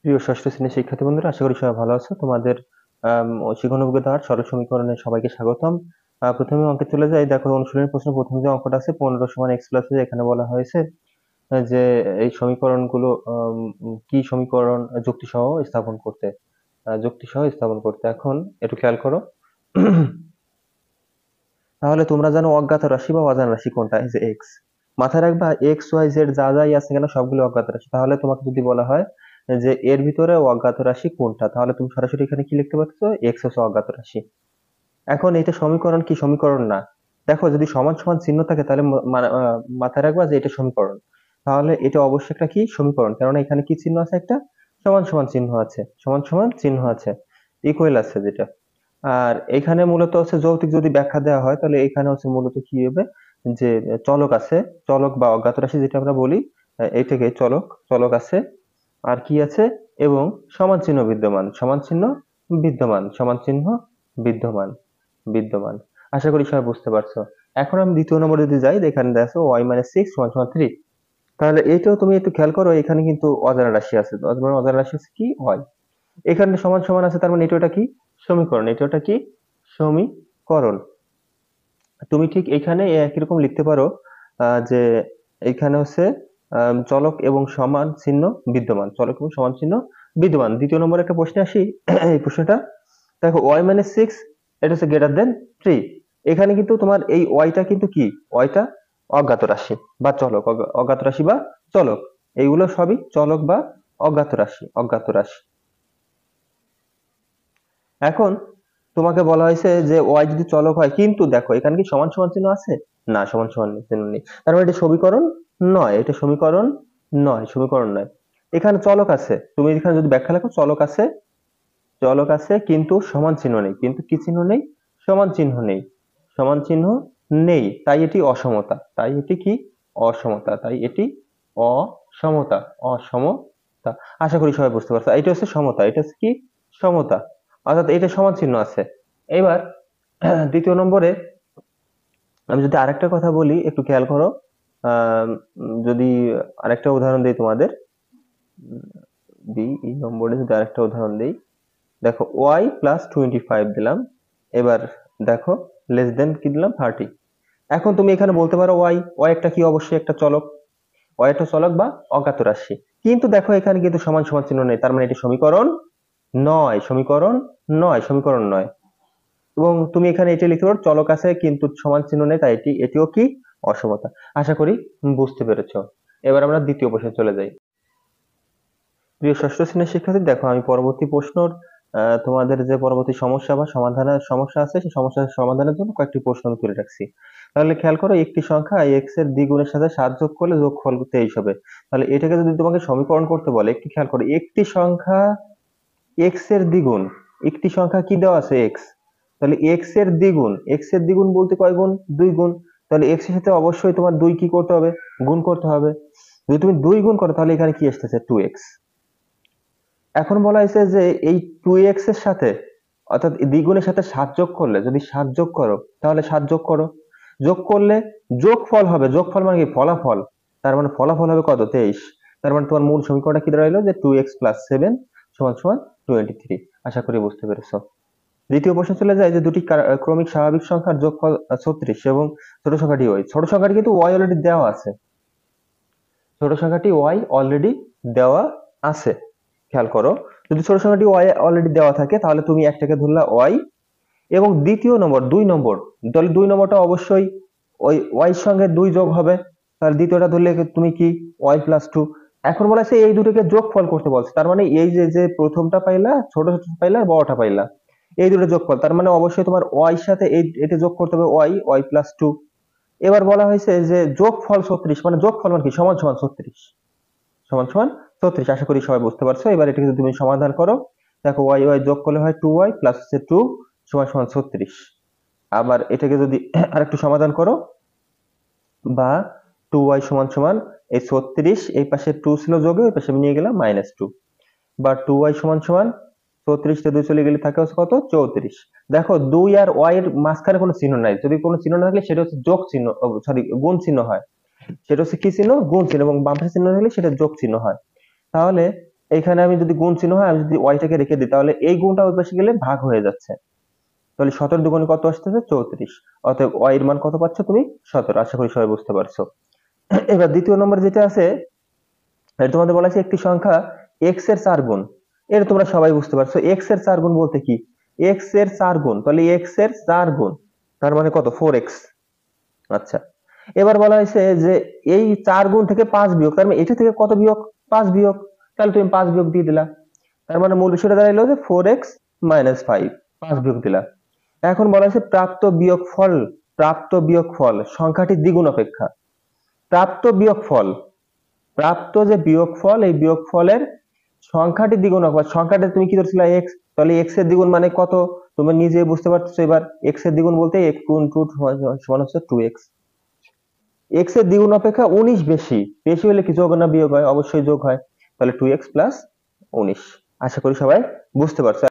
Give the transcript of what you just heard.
প্রিয় ষষ্ঠ শ্রেণীর শিক্ষার্থী বন্ধুরা, আশা করি সবাই ভালো আছো। তোমাদের শিক্ষণ অভিজ্ঞতার সরল সমীকরণে সবাইকে স্বাগতম। প্রথমে অঙ্কে চলে যাই। দেখো, অনুশীলনের প্রশ্ন প্রথম যে অঙ্কটা আছে 15 সমান x প্লাস, এখানে বলা হয়েছে যে এই সমীকরণগুলো কি সমীকরণ যুক্তি সহ স্থাপন করতে, এখন একটু খেয়াল করো। তাহলে তোমরা জানো অজ্ঞাত রাশি বা অজানা রাশি কোনটা? এই যে এক্স। মাথায় রাখবা, এক্স ওয়াই জেড যা যাই আছে কেন সবগুলো অজ্ঞাত রাশি। তাহলে তোমাকে যদি বলা হয় যে এর ভিতরে অজ্ঞাত রাশি কোনটা, তাহলে তুমি সরাসরি এখানে কি লিখতে পারছো? এক্স হচ্ছে অজ্ঞাত রাশি। এখন এটা সমীকরণ কি সমীকরণ না? দেখো, যদি সমান সমান চিহ্ন থাকে তাহলে মাথায় রাখবা যে এটা সমীকরণ। তাহলে এটা অবশ্যই একটা কি সমীকরণ, কেননা এখানে কি চিহ্ন আছে? একটা সমান সমান চিহ্ন আছে, সমান সমান চিহ্ন আছে, ইকুয়াল আছে যেটা। আর এখানে মূলত হচ্ছে যৌতিক যদি ব্যাখ্যা দেওয়া হয়, তাহলে এখানে হচ্ছে মূলত কি হবে, যে চলক আছে, চলক বা অজ্ঞাত রাশি যেটা আমরা বলি, এইটাকে চলক, চলক আছে। আর কি আছে? এবং সমান চিহ্ন বিদ্যমান, সমান চিহ্ন বিদ্যমান, সমান চিহ্ন বিদ্যমান, বিদ্যমান। আশা করি সবাই বুঝতে পারছো। এখন আমি দ্বিতীয় নম্বরে যদি যাই, এখানে দেখো ওয়াই মাইনাস সিক্স সমান সমান থ্রি। তাহলে এইটাও তুমি একটু খেয়াল করো, এখানে কিন্তু অজানা রাশি আছে, অজানা রাশি হচ্ছে কি? ওয়াই। এখানে সমান সমান আছে, তার মানে এটা কি সমীকরণ, এটা কি সমীকরণ। তুমি ঠিক এখানে একই রকম লিখতে পারো, যে এখানে হচ্ছে চলক এবং সমান চিহ্ন বিদ্যমান, চলক এবং সমান চিহ্ন বিদ্যমান। দ্বিতীয় নম্বরে একটা প্রশ্নে আসি। এই প্রশ্নটা দেখো, ওয়াই মাইনাস সিক্স, এটা হচ্ছে গ্রেটার দেন থ্রি। এখানে কিন্তু তোমার এই ওয়াইটা কিন্তু কি? ওয়াইটা অজ্ঞাত রাশি বা চলক, অজ্ঞাত রাশি বা চলক, এইগুলো সবই চলক বা অজ্ঞাত রাশি, অজ্ঞাত রাশি। এখন তোমাকে বলা হয়েছে যে ওয়াই যদি চলক হয়, কিন্তু দেখো এখানে কি সমান সমান চিহ্ন আছে? না, সমান সমান চিহ্ন নেই। তার মানে এটা সমীকরণ নয়, এটা সমীকরণ নয়, সমীকরণ নয়। এখানে চলক আছে, তুমি এখানে যদি ব্যাখ্যা লেখো, চলক আছে, চলক আছে কিন্তু সমান চিহ্ন নেই, কিন্তু কি চিহ্ন নেই? সমান চিহ্ন নেই, সমান চিহ্ন নেই, তাই এটি অসমতা, তাই এটি কি? অসমতা, তাই এটি অসমতা, অসমতা। আশা করি সবাই বুঝতে পারছো, এটা হচ্ছে সমতা, এটা হচ্ছে কি? সমতা, অর্থাৎ এটা সমান চিহ্ন আছে। এবার দ্বিতীয় নম্বরে আমি যদি আরেকটা কথা বলি, একটু খেয়াল করো। যদি আরেকটা উদাহরণ দিই তোমাদের, এই নম্বরে যদি আরেকটা উদাহরণ দিই, দেখো ওয়াই প্লাস 25 দিলাম। এবার দেখো লেস দেন কি দিলাম? 30। এখন তুমি এখানে বলতে পারো ওয়াই, ওয়াই একটা কি? অবশ্যই একটা চলক, ওয়াই একটা চলক বা অজ্ঞাত রাশি। কিন্তু দেখো এখানে কিন্তু সমান সমান চিহ্ন নেই, তার মানে এটি সমীকরণ নয়, সমীকরণ নয়, সমীকরণ নয়। এবং তুমি এখানে এটি লিখতে পারো, চলক আছে কিন্তু সমান চিহ্ন নেই, তাই এটিও কি? অসমতা। আশা করি বুঝতে পেরেছো। এবার আমরা দ্বিতীয় প্রশ্নে চলে যাই। প্রিয় ষষ্ঠ শ্রেণীর শিক্ষার্থী, দেখো আমি পরবর্তী প্রশ্নর তোমাদের যে পরবর্তী সমস্যা বা সমাধানের সমস্যা আছে, সেই সমস্যার সমাধানের জন্য কয়েকটি প্রশ্ন আমি তুলে রাখছি। তাহলে খেয়াল করো, একটি সংখ্যা এক্স এর দ্বিগুণের সাথে 7 যোগ করলে যোগফল 23 হবে। তাহলে এটাকে যদি তোমাকে সমীকরণ করতে বলে, একটি খেয়াল করো, একটি সংখ্যা এক্স এর দ্বিগুণ, একটি সংখ্যা কি দেওয়া আছে? এক্স। তাহলে এক্স এর দ্বিগুণ, এক্স এর দ্বিগুণ বলতে কয় গুণ? 2 গুণ। তাহলে এক্স এর সাথে অবশ্যই তোমার 2 কি করতে হবে? গুণ করতে হবে। যদি তুমি 2 গুণ করো, তাহলে এখানে কি আসতেছে? 2x। এখন বলা হয়েছে যে এই 2x এর সাথে, অর্থাৎ দ্বিগুণের সাথে 7 যোগ করলে, যদি 7 যোগ করো, তাহলে 7 যোগ করো, যোগ করলে যোগফল হবে, যোগফল মানে কি? ফলাফল। তার মানে ফলাফল হবে কত? 23। তার মানে তোমার মূল সমীকরণটা কি দাঁড়াইলো? যে 2x প্লাস 7 সমান সমান 23। আশা করি বুঝতে পেরেছো। দ্বিতীয় প্রশ্ন চলে যায়, যে দুটি ক্রমিক স্বাভাবিক সংখ্যার যোগফল 36 এবং ছোট সংখ্যাটি y। ছোট সংখ্যাটি কিন্তু y অলরেডি দেওয়া আছে, ছোট সংখ্যাটি y অলরেডি দেওয়া আছে। খেয়াল করো, যদি ছোট সংখ্যাটি y অলরেডি দেওয়া থাকে, তাহলে তুমি একটাকে ধরলা y, এবং দ্বিতীয় নম্বর 2 নম্বর, তাহলে 2 নম্বরটা অবশ্যই ওই y এর সঙ্গে 2 যোগ হবে। তাহলে দ্বিতীয়টা ধরলে তুমি কি? y plus 2। এখন বলা আছে এই দুটোকে যোগফল করতে বলছে, তার মানে এই যে যে প্রথমটা পাইলা, ছোট ছোট পাইলা, বড়টা পাইলা, এই দুটো যোগফল, তার মানে অবশ্যই তোমার y এর সাথে এটা যোগ করতে হবে, y প্লাস 2। এবার বলা হয়েছে যে যোগফল 36, মানে যোগফল মানে কি? সমান সমান 36, সমান সমান 36। আশা করি সবাই বুঝতে পারছো। এবার এটাকে যদি তুমি সমাধান করো, দেখো ওয়াই ওয়াই যোগ করলে হয় 2y প্লাস হচ্ছে 2 সমান সমান 36। আবার এটাকে যদি আরেকটু সমাধান করো, বা 2y সমান সমান এই 36, এই পাশে 2 ছিল যোগে, ওই পাশে আমি নিয়ে গেলাম -2, বা 2y সমান সমান 36 তে 2 চলে গেলে থাকে হচ্ছে কত? 34। দেখো 2 আর y এর মাঝখানে কোনো চিহ্ন নাই, যদি কোনো চিহ্ন না থাকলে সেটা হচ্ছে যোগ চিহ্ন, সরি গুণ চিহ্ন হয়। সেটা হচ্ছে কি চিহ্ন? গুণ চিহ্ন। এবং বাম পাশে চিহ্ন থাকলে সেটা যোগ চিহ্ন হয়। তাহলে এইখানে আমি যদি গুণ চিহ্ন হয়, আমি যদি ওয়াইটাকে রেখে দিই, তাহলে এই গুণটা ওই পাশে গেলে ভাগ হয়ে যাচ্ছে। তাহলে 17 দুগুণে কত আসতেছে? 34। অতএব ওয়াই এর মান কত পাচ্ছ তুমি? 17। আশা করি সবাই বুঝতে পারছো। এবার দ্বিতীয় নম্বর যেটা আছে, এটা তোমাদের বলা আছে একটি সংখ্যা এক্স এর 4 গুণ। এটা তোমরা সবাই বুঝতে পারছো। এক্স এর 4 গুণ বলতে কি? এক্স এর 4 গুণ, তাহলে এক্স এর 4 গুণ, তার মানে কত? 4x। আচ্ছা, এবার বলা হয়েছে যে এই 4 গুণ থেকে 5 বিয়োগ, তার মানে এটা থেকে কত বিয়োগ? 5 বিয়োগ। তাহলে তুমি 5 বিয়োগ দিয়ে দিলা। তার মানে মূল বিষয়টা দাঁড়াইলো যে 4x মাইনাস 5, 5 বিয়োগ দিলা। এখন বলা হয়েছে প্রাপ্ত বিয়োগফল, প্রাপ্ত বিয়োগফল সংখ্যাটি দ্বিগুণ অপেক্ষা। প্রাপ্ত বিয়োগফল, প্রাপ্ত যে বিয়োগফল, এই বিয়োগফলের সংখ্যাটি দ্বিগুণ অপেক্ষা। সংখ্যাটা তুমি কি ধরছিলা? এক্স, তাহলে এক্স এর দ্বিগুণ মানে কত? তুমি নিজে বুঝতে পারছো। এবার এক্স এর দ্বিগুণ বলতে x গুণ 2 সমান হচ্ছে 2x। এক্স এর দ্বিগুণ অপেক্ষা 19 বেশি। বেশি হলে কি যোগ না বিয়োগ হয়? অবশ্যই যোগ হয়। তাহলে 2x প্লাস 19। আশা করি সবাই বুঝতে পারছো।